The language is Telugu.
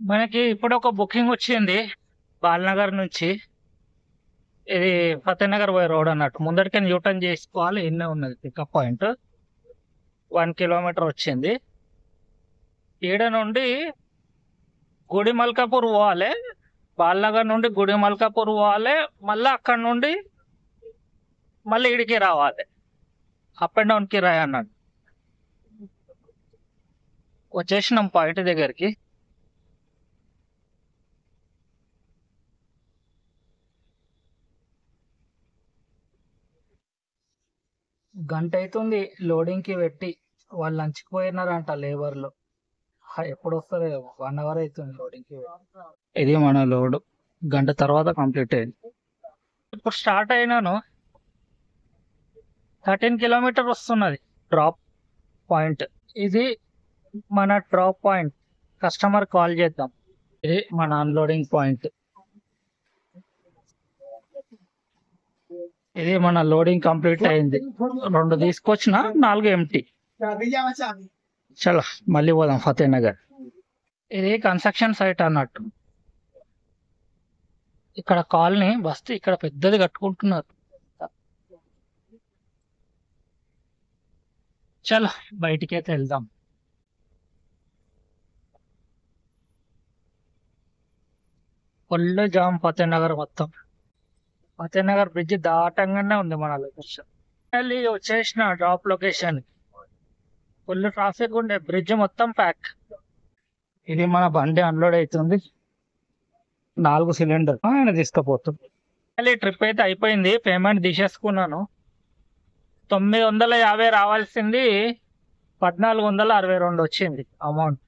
మనకి ఇప్పుడు ఒక బుకింగ్ వచ్చింది బాలనగర్ నుంచి. ఇది ఫతేనగర్ పోయే రోడ్ అన్నట్టు. ముందటికి న్యూటన్ చేసుకోవాలి. ఎన్నే ఉన్నది పికప్ పాయింట్. 1 కిలోమీటర్ వచ్చింది. ఈడ నుండి గుడి మల్కాపూర్ పోవాలి. బాలనగర్ నుండి గుడి మల్కాపూర్ పోవాలి. మళ్ళీ అక్కడ నుండి మళ్ళీ ఇడికి రావాలి. అప్ అండ్ డౌన్ కిరాయి అన్నట్టు. వచ్చేసినాం పాయింట్ దగ్గరికి. గంట అవుతుంది లోడింగ్ కి పెట్టి. వాళ్ళు లంచ్కి పోయినారంట లేబర్లు. ఎప్పుడు వస్తారు? 1 అవర్ అవుతుంది లోడింగ్ కి. ఇది మన లోడ్ గంట తర్వాత కంప్లీట్ అయింది. ఇప్పుడు స్టార్ట్ అయినాను. 13 కిలోమీటర్ వస్తున్నది డ్రాప్ పాయింట్. ఇది మన డ్రాప్ పాయింట్. కస్టమర్ కాల్ చేద్దాం. ఇది మన అన్లోడింగ్ పాయింట్. ఇది మన లోడింగ్ కంప్లీట్ అయింది. 2 తీసుకొచ్చిన, 4 ఎంటీ. చలో మళ్ళీ పోదాం ఫతేనగర్. ఇది కన్స్ట్రక్షన్ సైట్ అన్నట్టు. ఇక్కడ కాలనీ బస్తీ ఇక్కడ పెద్దది కట్టుకుంటున్నారు. చలో బయటికి అయితే వెళ్దాం. ఫుల్ జామ్ ఫతేనగర్ మొత్తం. ఫతేనగర్ బ్రిడ్జ్ దాటంగానే ఉంది మన లొకేషన్. మళ్ళీ వచ్చేసిన డ్రాప్ లొకేషన్. ఫుల్ ట్రాఫిక్ ఉండే, బ్రిడ్జ్ మొత్తం ప్యాక్. ఇది మన బండి అన్లోడ్ అవుతుంది. 4 సిలిండర్ ఆయన తీసుకుపోతుంది. మళ్ళీ ట్రిప్ అయితే అయిపోయింది. పేమెంట్ తీసేసుకున్నాను. 950 రావాల్సింది 1462 వచ్చింది అమౌంట్.